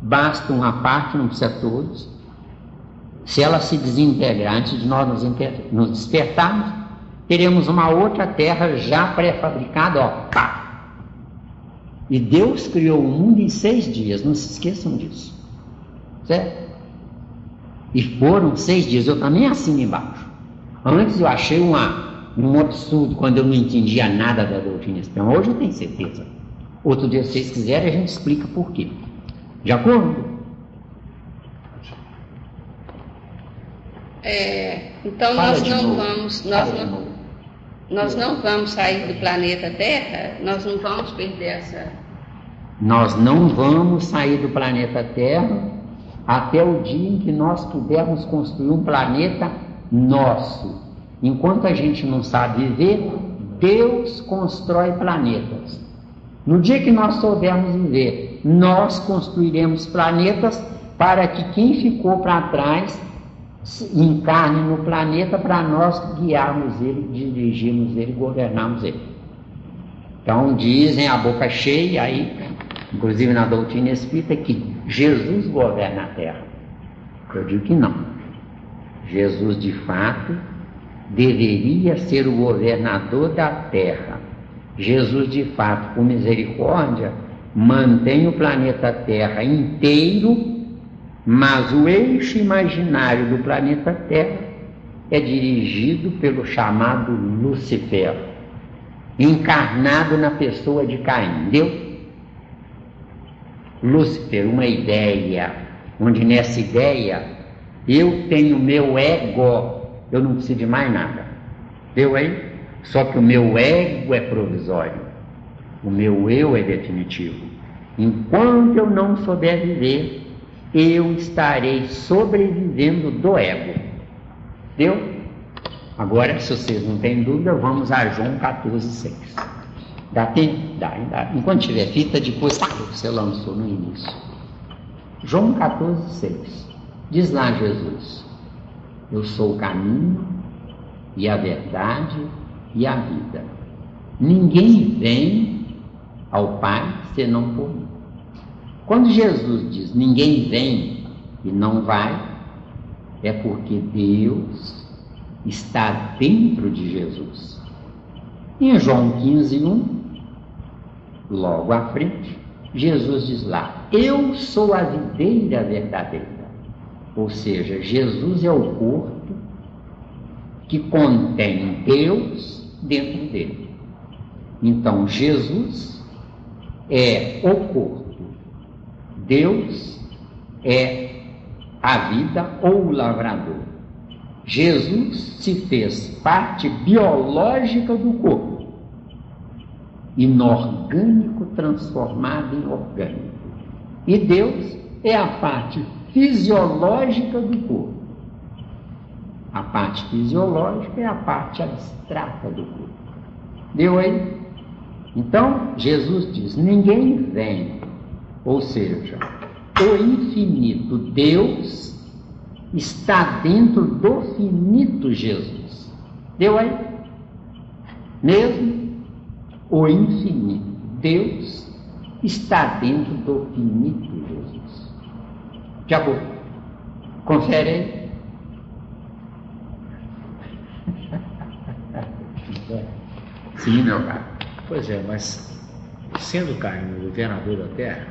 basta uma parte, não precisa todos. Se ela se desintegrar antes de nós nos despertarmos, teremos uma outra terra já pré-fabricada, ó, pá! E Deus criou o mundo em 6 dias, não se esqueçam disso. Certo? E foram 6 dias, eu também assino embaixo. Antes eu achei um absurdo quando eu não entendia nada da doutrina espírita. Hoje eu tenho certeza. Outro dia, se vocês quiserem, a gente explica por quê. De acordo? Então nós não vamos sair do planeta Terra, nós não vamos perder essa... Nós não vamos sair do planeta Terra até o dia em que nós pudermos construir um planeta nosso. Enquanto a gente não sabe viver, Deus constrói planetas. No dia que nós soubermos viver, nós construiremos planetas para que quem ficou para trás encarne no planeta para nós guiarmos ele, dirigirmos ele, governarmos ele. Então dizem a boca cheia aí, inclusive na doutrina espírita, que Jesus governa a terra. Eu digo que não. Jesus de fato deveria ser o governador da terra. Jesus de fato, com misericórdia, mantém o planeta Terra inteiro, mas o eixo imaginário do planeta Terra é dirigido pelo chamado Lúcifer, encarnado na pessoa de Caim. Deu? Lúcifer, uma ideia, onde nessa ideia eu tenho meu ego, eu não preciso de mais nada. Deu aí? Só que o meu ego é provisório, o meu eu é definitivo. Enquanto eu não souber viver, eu estarei sobrevivendo do ego. Deu? Agora, se vocês não têm dúvida, vamos a João 14,6. Dá tempo? Dá. Enquanto tiver fita, depois você lançou no início. João 14,6. Diz lá Jesus: eu sou o caminho e a verdade e a vida. Ninguém vem ao Pai senão por mim. Quando Jesus diz ninguém vem e não vai, é porque Deus está dentro de Jesus. Em João 15:1, logo à frente, Jesus diz lá: eu sou a videira verdadeira. Ou seja, Jesus é o corpo que contém Deus dentro dele. Então, Jesus é o corpo, Deus é a vida ou o lavrador. Jesus se fez parte biológica do corpo, inorgânico transformado em orgânico. E Deus é a parte fisiológica do corpo. A parte fisiológica é a parte abstrata do corpo. Deu aí? Então, Jesus diz: ninguém vem. Ou seja, o infinito Deus está dentro do finito Jesus. Deu aí? Mesmo o infinito Deus está dentro do finito Jesus. Acabou. Confere aí. Sim, meu caro. Pois é, mas sendo Caim o governador da terra,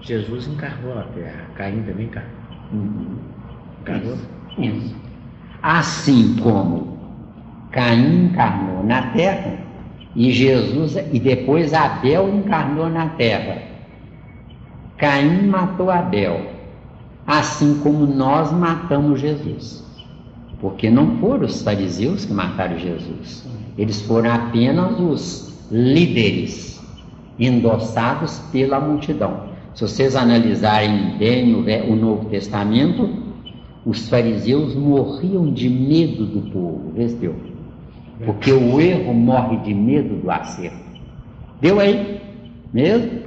Jesus encarnou na terra. Caim também encarnou. Encarnou? Isso. Assim como Caim encarnou na terra e Jesus e depois Abel encarnou na terra. Caim matou Abel, assim como nós matamos Jesus. Porque não foram os fariseus que mataram Jesus. Eles foram apenas os líderes endossados pela multidão. Se vocês analisarem bem o Novo Testamento, os fariseus morriam de medo do povo, viu? Porque o erro morre de medo do acerto. Deu aí? Mesmo?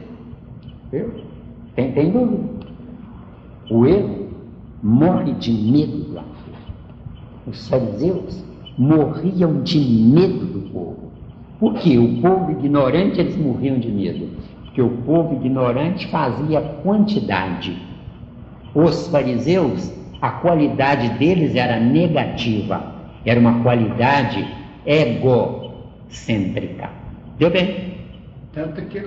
Deu? Tem dúvida? O erro morre de medo do acerto. Os fariseus morriam de medo do povo. Por quê? O povo ignorante, eles morriam de medo. Porque o povo ignorante fazia quantidade. Os fariseus, a qualidade deles era negativa. Era uma qualidade egocêntrica. Deu bem? Tanto que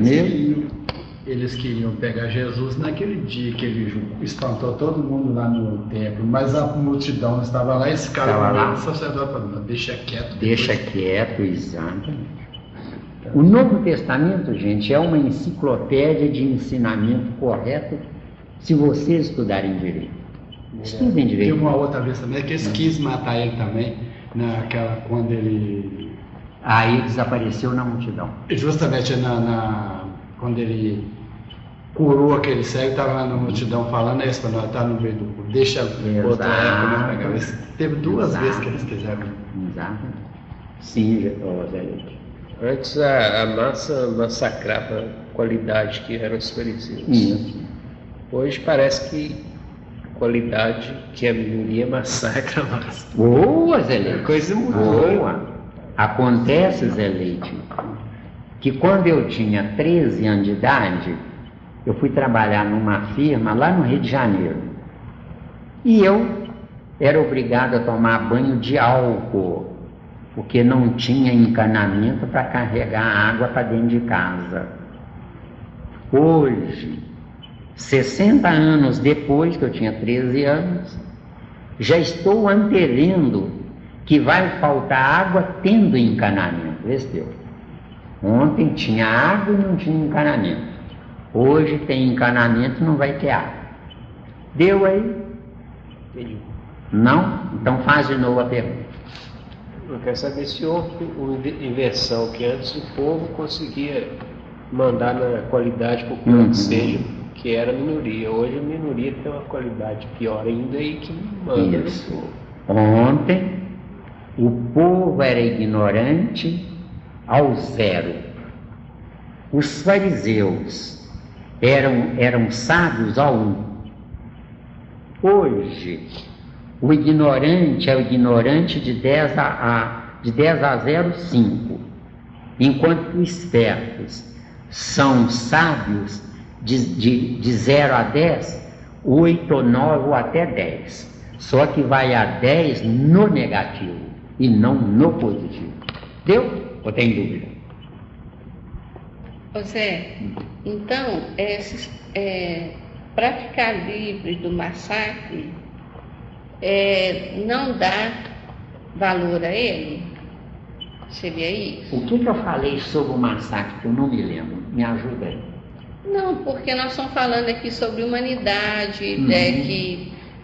eles queriam pegar Jesus naquele dia que ele espantou todo mundo lá no templo, mas a multidão estava lá e esse cara lá. O sacerdote falou, deixa quieto. Deixa quieto, exatamente. O Novo Testamento, gente, é uma enciclopédia de ensinamento correto se vocês estudarem direito. Estudem direito. Tem uma outra vez também que eles quis matar ele também, quando ele... Aí desapareceu na multidão. Justamente quando ele curou aquele cego, estava lá na multidão falando, esse falou, está no meio do povo, deixa outra época. Teve duas vezes que eles quiseram. Exato. Sim, Zé Leite. Antes a massa massacrava a qualidade que eram os fariseus. Isso. Hoje parece que a qualidade que a minoria massacra a massa. Boa, Zé Leite. A coisa mudou. Boa. Acontece, Zé Leite, que quando eu tinha 13 anos de idade, eu fui trabalhar numa firma lá no Rio de Janeiro. E eu era obrigado a tomar banho de álcool, porque não tinha encanamento para carregar água para dentro de casa. Hoje, 60 anos depois que eu tinha 13 anos, já estou antevendo que vai faltar água tendo encanamento. Vê. Ontem tinha água e não tinha encanamento. Hoje tem encanamento e não vai ter água. Deu aí? Não? Então faz de novo a pergunta. Eu quero saber se houve uma inversão, que antes o povo conseguia mandar na qualidade por que seja, que era a minoria. Hoje a minoria tem uma qualidade pior ainda e que manda no povo. Ontem o povo era ignorante ao zero. Os fariseus eram sábios ao 1. Hoje, o ignorante é o ignorante de 10 a 0, 5. Enquanto os espertos são sábios de 0 a 10, 8 ou 9 ou até 10. Só que vai a 10 no negativo e não no positivo. Deu? Ou tem dúvida? Zé, então, para ficar livre do massacre, não dá valor a ele? Seria isso? O que eu falei sobre o massacre que eu não me lembro? Me ajuda aí. Não, porque nós estamos falando aqui sobre humanidade,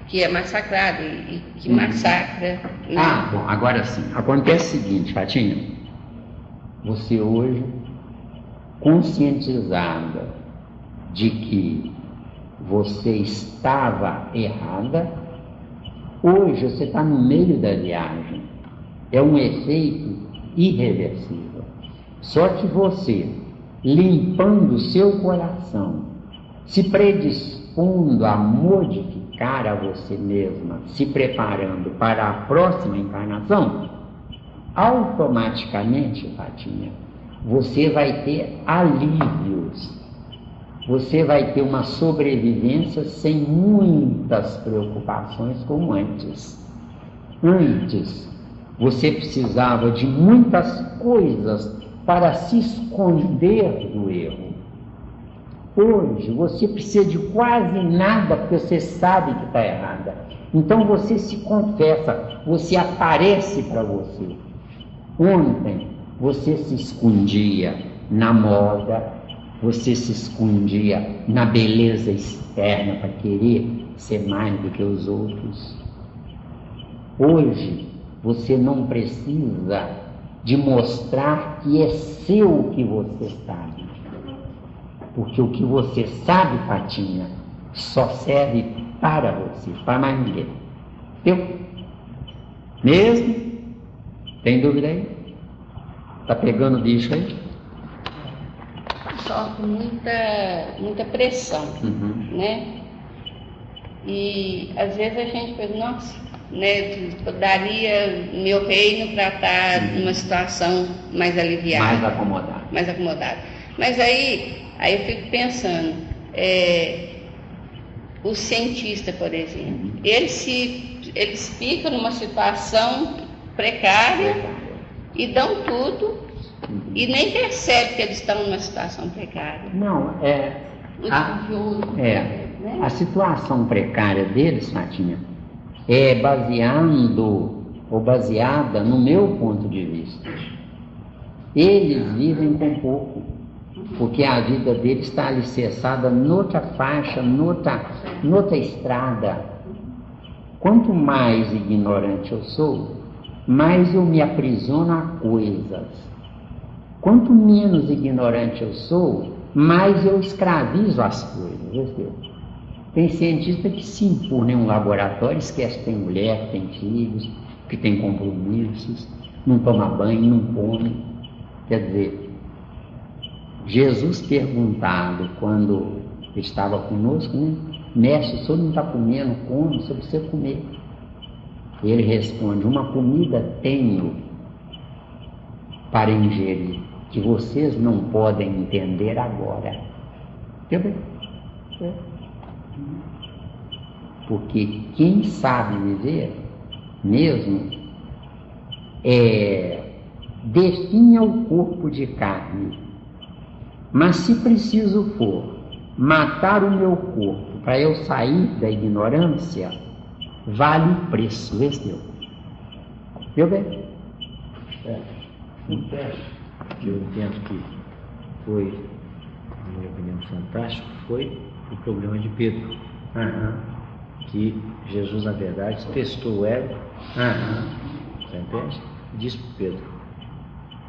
que é massacrada e que massacra. Né? Bom, agora sim. Acontece o seguinte, Fatinha. Você hoje, conscientizada de que você estava errada, hoje você está no meio da viagem. É um efeito irreversível. Só que você, limpando o seu coração, se predispondo a modificar a você mesma, se preparando para a próxima encarnação, automaticamente, Fatinha, você vai ter alívios você vai ter uma sobrevivência sem muitas preocupações como antes. Antes, você precisava de muitas coisas para se esconder do erro. Hoje, você precisa de quase nada porque você sabe que está errada. Então, você se confessa, você aparece para você. Ontem, você se escondia na moda, você se escondia na beleza externa para querer ser mais do que os outros. Hoje, você não precisa de mostrar que é seu o que você sabe. Porque o que você sabe, Patinha, só serve para você, para mais ninguém. Entendeu? Mesmo? Tem dúvida aí? Tá pegando bicho aí? Sofre muita pressão, né? E às vezes a gente pensa, nossa, né, eu daria meu reino para estar numa situação mais aliviada. Mais acomodada. Mas aí eu fico pensando, o cientista, por exemplo, eles ficam numa situação precária e dão tudo e nem percebem que eles estão numa situação precária. Não, a situação precária deles, Fatinha, é baseada no meu ponto de vista. Eles vivem com pouco, porque a vida deles está alicerçada noutra faixa, noutra estrada. Quanto mais ignorante eu sou, mais eu me aprisiono a coisas. Quanto menos ignorante eu sou, mais eu escravizo as coisas. Tem cientista que se empurra em um laboratório, esquece que tem mulher, que tem filhos, que tem compromissos, não toma banho, não come. Quer dizer, Jesus perguntado quando estava conosco, né? Mestre, o senhor não está comendo, come, só precisa comer. Ele responde, uma comida tenho para ingerir, que vocês não podem entender agora. Entendeu? Porque quem sabe viver mesmo definha o corpo de carne. Mas se preciso for matar o meu corpo para eu sair da ignorância, vale o preço, viu bem? Que eu entendo que foi, na minha opinião, fantástico, foi o problema de Pedro. Que Jesus, na verdade, testou o ego, você entende? E disse para Pedro,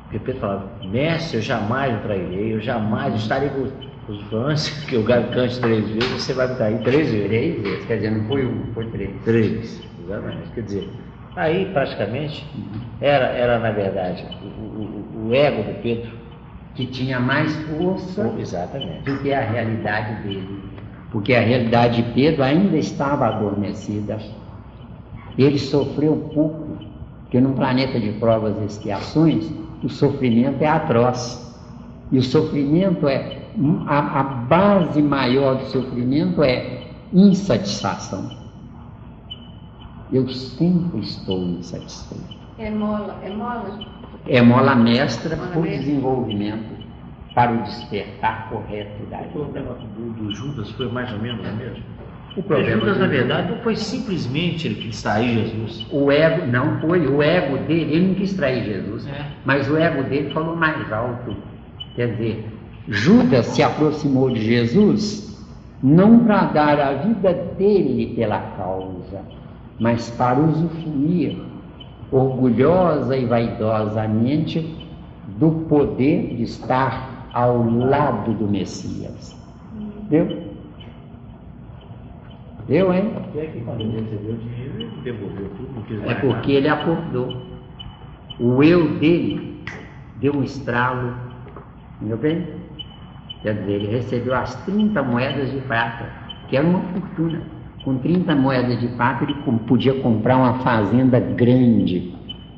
porque Pedro falava, mestre, eu jamais o trairei, eu jamais estarei com os fãs, que o galho cante 3 vezes, você vai me trair 3 vezes. 3 vezes, quer dizer, não foi 1, foi 3. 3, exatamente. Quer dizer, aí praticamente era na verdade, o ego do Pedro que tinha mais força exatamente do que a realidade dele. Porque a realidade de Pedro ainda estava adormecida. Ele sofreu pouco, porque num planeta de provas e expiações, o sofrimento é atroz. E o sofrimento a base maior do sofrimento é insatisfação. Eu sempre estou insatisfeito. É mola? É mola mestra para o desenvolvimento, para o despertar correto da vida. O problema do Judas foi mais ou menos o mesmo. O Judas, na verdade, não foi simplesmente ele que quis trair Jesus. O ego, não foi. O ego dele, ele não quis trair Jesus, mas o ego dele falou mais alto. Quer dizer, Judas se aproximou de Jesus não para dar a vida dele pela causa, mas para usufruir orgulhosa e vaidosamente do poder de estar ao lado do Messias. Deu? Deu, hein? Até que quando ele recebeu o dinheiro, ele devolveu tudo, não quis mais É porque ele acordou. O eu dele deu um estralo, entendeu bem? Quer dizer, ele recebeu as 30 moedas de prata, que era uma fortuna. Com 30 moedas de prata ele podia comprar uma fazenda grande.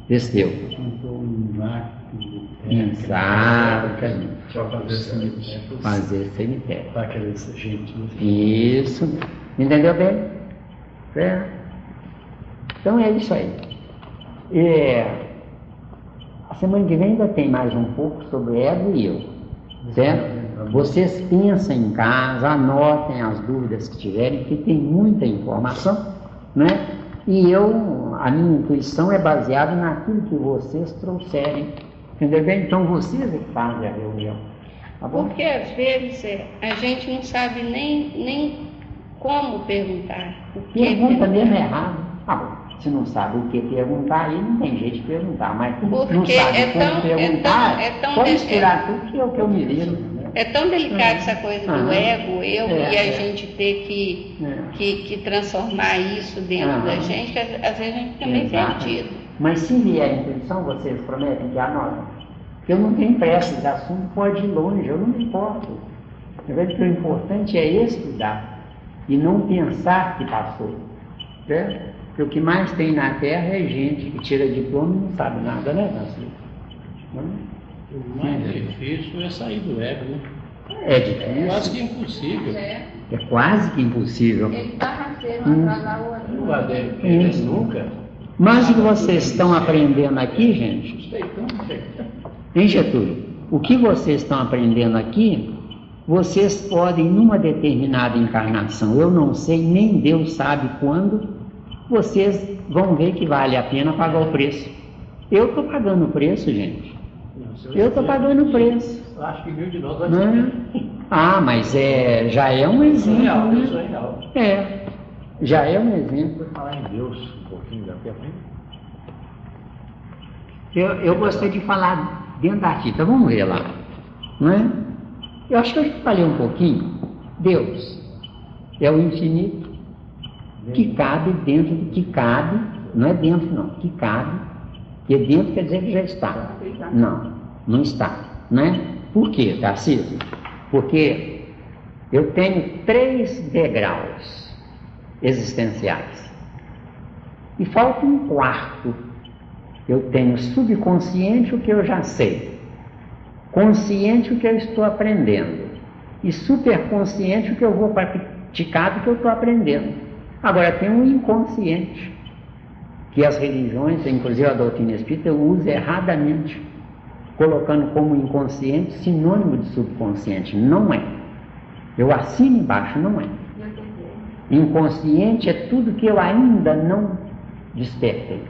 Desceu. Juntou um acto de Exatamente. Só fazer cemitério. Fazer cemitério. Para aqueles gente. Isso. Entendeu bem? Certo? Então é isso aí. A semana que vem ainda tem mais um pouco sobre ego e eu. Certo? Vocês pensem em casa, anotem as dúvidas que tiverem, porque tem muita informação, né? E a minha intuição é baseada naquilo que vocês trouxerem. Entendeu bem? Então vocês é que fazem a reunião. Tá bom? Porque às vezes a gente não sabe nem como perguntar. O que Pergunta mesmo errado. Ah, bom. Se não sabe o que perguntar, aí não tem jeito de perguntar. Mas porque não sabe como perguntar, pode misturar tudo que eu me viro. É tão delicado essa coisa do ego, e a gente ter que transformar isso dentro da gente, que às vezes a gente fica meio perdido. Mas se vier a intenção, vocês prometem que anotam. Porque eu não tenho pressa, esse assunto pode ir longe, eu não me importo. Na verdade, o importante é estudar e não pensar que passou. Certo? Porque o que mais tem na Terra é gente que tira diploma e não sabe nada, né, Francisco? O mais difícil é sair do ego, né? É difícil. Quase que impossível. É quase que impossível. Ele está rasteiro atrás da outra. Não vai perder nunca. Mas o que vocês estão aprendendo aqui, gente, hein, Getúlio? O que vocês estão aprendendo aqui, vocês podem, numa determinada encarnação, eu não sei, nem Deus sabe quando, vocês vão ver que vale a pena pagar o preço. Eu estou pagando o preço, gente. Eu estou pagando o preço. Eu acho que 1000 de nós vai ser. Ah, mas já é um exemplo. Isso é real. Já é um exemplo. Vou falar em Deus um pouquinho daqui a pouco. Eu gostei de falar dentro da fita, vamos ver lá. Não é? Eu acho que eu já falei um pouquinho. Deus é o infinito que cabe dentro do que cabe, não é dentro não, que cabe, porque dentro quer dizer que já está. Não está, né? Por quê, Tarcísio? Porque eu tenho 3 degraus existenciais e falta um quarto. Eu tenho subconsciente, o que eu já sei, consciente, o que eu estou aprendendo, e superconsciente, o que eu vou praticar, do que eu estou aprendendo. Agora tem um inconsciente, que as religiões, inclusive a doutrina espírita, usa erradamente, colocando como inconsciente sinônimo de subconsciente. Não é. Eu assino embaixo, não é. Inconsciente é tudo que eu ainda não despertei.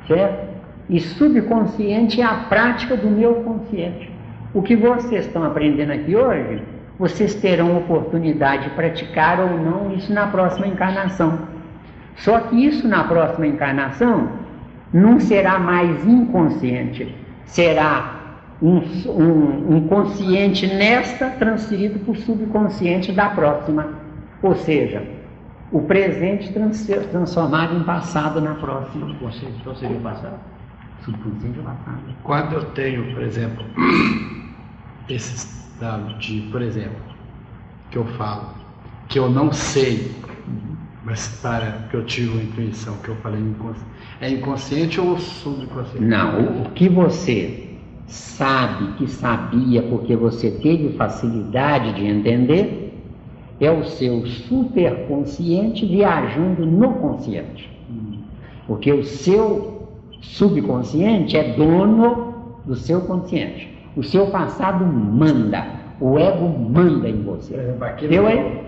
Certo? E subconsciente é a prática do meu consciente. O que vocês estão aprendendo aqui hoje, vocês terão oportunidade de praticar ou não isso na próxima encarnação. Só que isso na próxima encarnação não será mais inconsciente, será um consciente nesta transferido para o subconsciente da próxima. Ou seja, o presente transformado em passado na próxima. Subconsciente então seria o passado? Subconsciente é passado. Quando eu tenho, por exemplo, esses dados de, por exemplo, que eu falo, que eu não sei, mas que eu tive uma intuição, que eu falei inconsciente, é inconsciente ou subconsciente? Não, o que você sabe que sabia porque você teve facilidade de entender, é o seu superconsciente viajando no consciente. Porque o seu subconsciente é dono do seu consciente. O seu passado manda, o ego manda em você. Por exemplo, Deu aí?